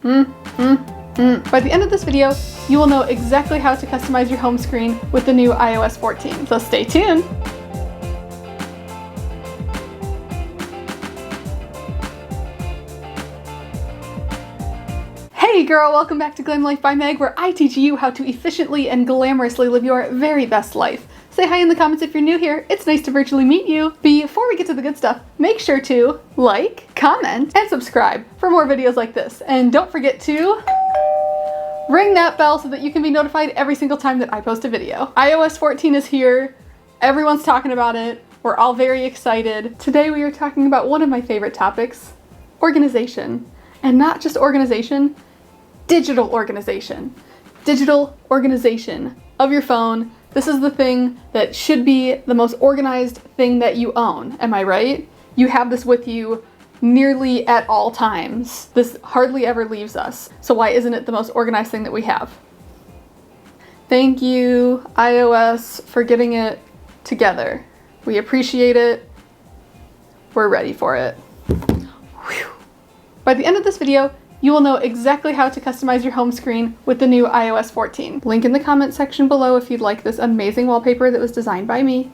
By the end of this video, you will know exactly how to customize your home screen with the new iOS 14, so stay tuned! Hey girl, welcome back to Glam Life by Meg, where I teach you how to efficiently and glamorously live your very best life. Say hi in the comments if you're new here. It's nice to virtually meet you. Before we get to the good stuff, make sure to like, comment, and subscribe for more videos like this. And don't forget to ring that bell so that you can be notified every single time that I post a video. iOS 14 is here. Everyone's talking about it. We're all very excited. Today we are talking about one of my favorite topics, organization. And not just organization, digital organization. Digital organization of your phone. This is the thing that should be the most organized thing that you own. Am I right? You have this with you nearly at all times. This hardly ever leaves us. So why isn't it the most organized thing that we have? Thank you, iOS, for getting it together. We appreciate it. We're ready for it. Whew. By the end of this video, you will know exactly how to customize your home screen with the new iOS 14. Link in the comment section below if you'd like this amazing wallpaper that was designed by me.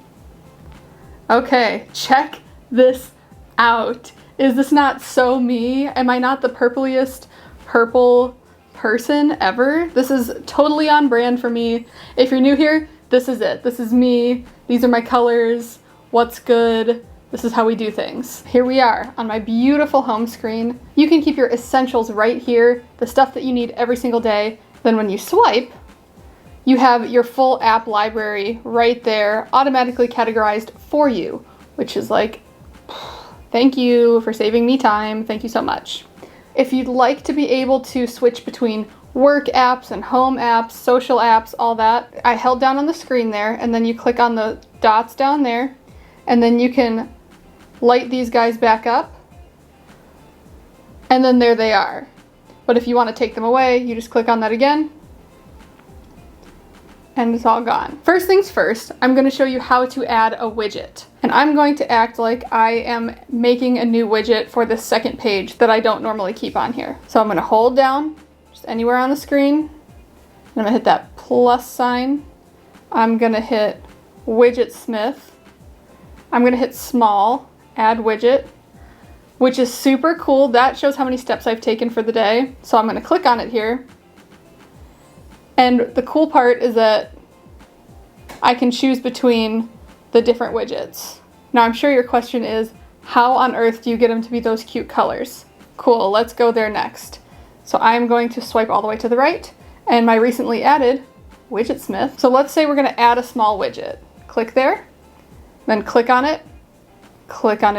Okay, check this out. Is this not so me? Am I not the purpliest purple person ever? This is totally on brand for me. If you're new here, this is it. This is me. These are my colors. What's good? This is how we do things. Here we are on my beautiful home screen. You can keep your essentials right here, the stuff that you need every single day. Then when you swipe, you have your full app library right there, automatically categorized for you, which is like, thank you for saving me time. Thank you so much. If you'd like to be able to switch between work apps and home apps, social apps, all that, I held down on the screen there, and then you click on the dots down there, and then you can light these guys back up, and then there they are. But if you want to take them away, you just click on that again, and it's all gone. First things first, I'm going to show you how to add a widget. And I'm going to act like I am making a new widget for the second page that I don't normally keep on here. So I'm going to hold down just anywhere on the screen, and I'm going to hit that plus sign. I'm going to hit Widget Smith. I'm going to hit small, add widget, which is super cool. That shows how many steps I've taken for the day. So I'm going to click on it here. And the cool part is that I can choose between the different widgets. Now I'm sure your question is, how on earth do you get them to be those cute colors? Cool, let's go there next. So I'm going to swipe all the way to the right, and my recently added Widget Smith. So let's say we're going to add a small widget. Click there, then click on it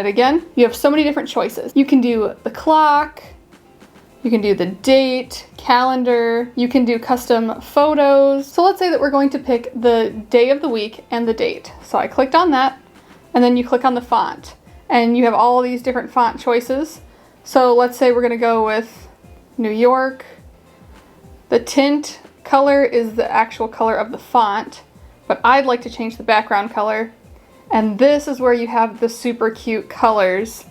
again. You have so many different choices. You can do the clock, you can do the date, calendar, you can do custom photos. So let's say that we're going to pick the day of the week and the date. So I clicked on that, and then you click on the font, and you have all these different font choices. So let's say we're going to go with New York. The tint color is the actual color of the font, but I'd like to change the background color. And this is where you have the super cute colors,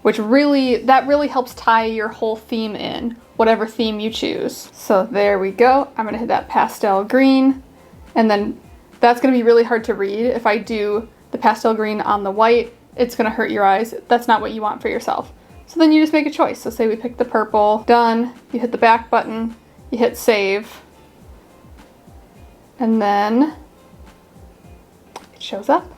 which really helps tie your whole theme in, whatever theme you choose. So there we go. I'm gonna hit that pastel green, and then that's gonna be really hard to read. If I do the pastel green on the white, it's gonna hurt your eyes. That's not what you want for yourself. So then you just make a choice. So say we pick the purple, done, you hit the back button, you hit save, and then it shows up.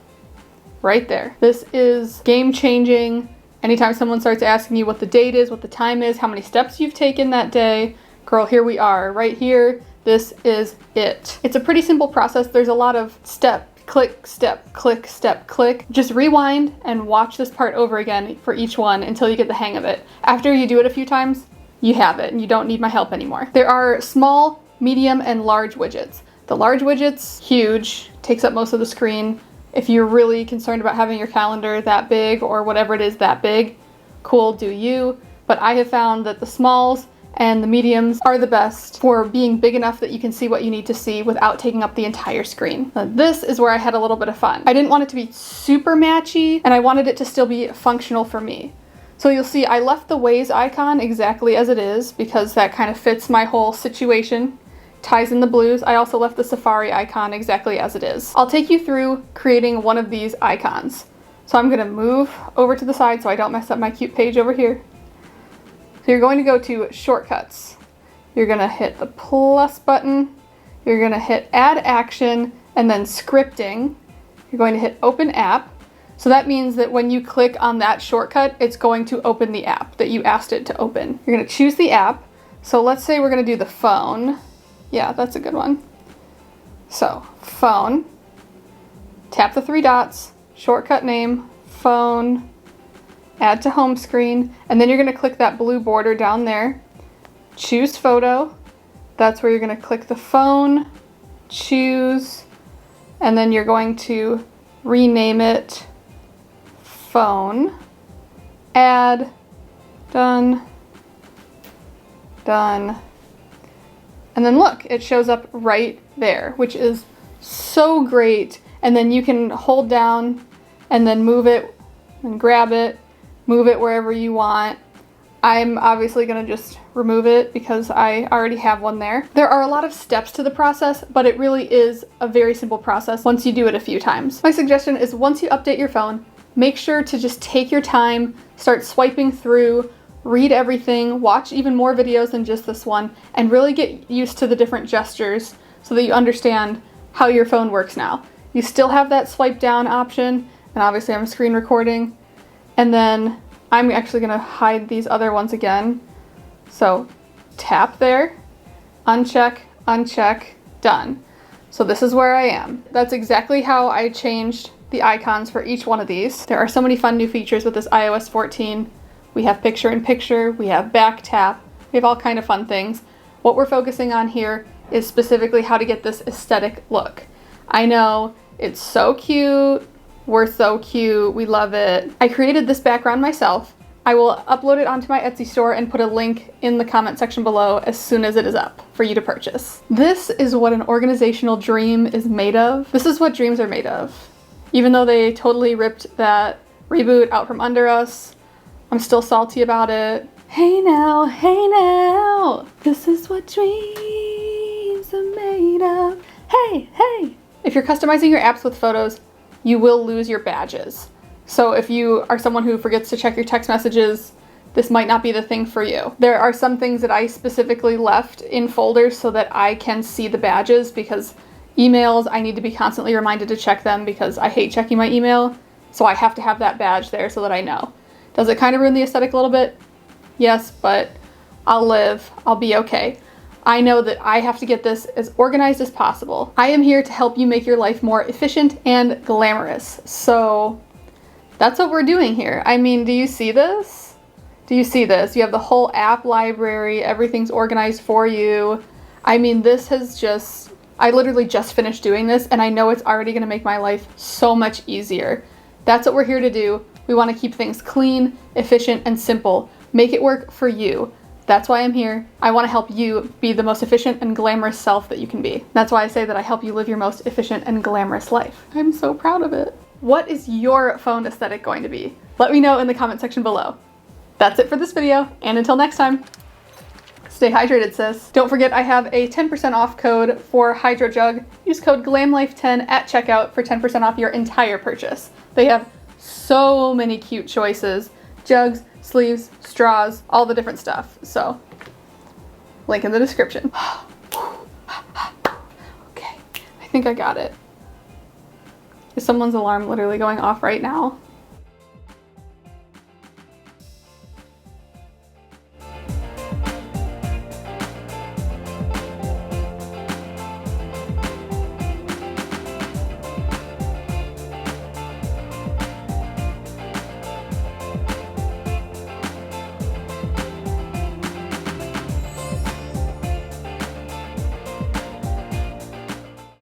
Right there. This is game changing. Anytime someone starts asking you what the date is, what the time is, how many steps you've taken that day, girl, here we are, right here. This is it. It's a pretty simple process. There's a lot of step, click, step, click, step, click. Just rewind and watch this part over again for each one until you get the hang of it. After you do it a few times, you have it and you don't need my help anymore. There are small, medium, and large widgets. The large widget's huge, takes up most of the screen. If you're really concerned about having your calendar that big or whatever it is that big, cool, do you. But I have found that the smalls and the mediums are the best for being big enough that you can see what you need to see without taking up the entire screen. Now, this is where I had a little bit of fun. I didn't want it to be super matchy, and I wanted it to still be functional for me. So you'll see I left the Waze icon exactly as it is because that kind of fits my whole situation, ties in the blues. I also left the Safari icon exactly as it is. I'll take you through creating one of these icons. So I'm gonna move over to the side so I don't mess up my cute page over here. So you're going to go to Shortcuts. You're gonna hit the plus button. You're gonna hit Add Action and then Scripting. You're going to hit Open App. So that means that when you click on that shortcut, it's going to open the app that you asked it to open. You're gonna choose the app. So let's say we're gonna do the phone. Yeah, that's a good one. So, phone. Tap the 3 dots, shortcut name, phone, add to home screen, and then you're gonna click that blue border down there. Choose photo. That's where you're gonna click the phone, choose, and then you're going to rename it phone, add, done, done. And then look, it shows up right there, which is so great. And then you can hold down and then move it and grab it, move it wherever you want. I'm obviously gonna just remove it because I already have one there. There are a lot of steps to the process, but it really is a very simple process once you do it a few times. My suggestion is once you update your phone, make sure to just take your time, start swiping through, read everything, watch even more videos than just this one, and really get used to the different gestures so that you understand how your phone works now. You still have that swipe down option, and obviously I'm screen recording, and then I'm actually gonna hide these other ones again. So tap there, uncheck, uncheck, done. So this is where I am. That's exactly how I changed the icons for each one of these. There are so many fun new features with this iOS 14. We have picture in picture, we have back tap, we have all kind of fun things. What we're focusing on here is specifically how to get this aesthetic look. I know, it's so cute, we're so cute, we love it. I created this background myself. I will upload it onto my Etsy store and put a link in the comment section below as soon as it is up for you to purchase. This is what an organizational dream is made of. This is what dreams are made of. Even though they totally ripped that reboot out from under us, I'm still salty about it. Hey now, this is what dreams are made of. Hey, hey. If you're customizing your apps with photos, you will lose your badges. So if you are someone who forgets to check your text messages, this might not be the thing for you. There are some things that I specifically left in folders so that I can see the badges, because emails, I need to be constantly reminded to check them because I hate checking my email. So I have to have that badge there so that I know. Does it kind of ruin the aesthetic a little bit? Yes, but I'll live. I'll be okay. I know that I have to get this as organized as possible. I am here to help you make your life more efficient and glamorous. So that's what we're doing here. I mean, do you see this? Do you see this? You have the whole app library. Everything's organized for you. I mean, this has just, I literally just finished doing this and I know it's already gonna make my life so much easier. That's what we're here to do. We want to keep things clean, efficient, and simple. Make it work for you. That's why I'm here. I want to help you be the most efficient and glamorous self that you can be. That's why I say that I help you live your most efficient and glamorous life. I'm so proud of it. What is your phone aesthetic going to be? Let me know in the comment section below. That's it for this video, and until next time, stay hydrated, sis. Don't forget I have a 10% off code for Hydro Jug. Use code GLAMLIFE10 at checkout for 10% off your entire purchase. They have so many cute choices. Jugs, sleeves, straws, all the different stuff. So, link in the description. Okay, I think I got it. Is someone's alarm literally going off right now?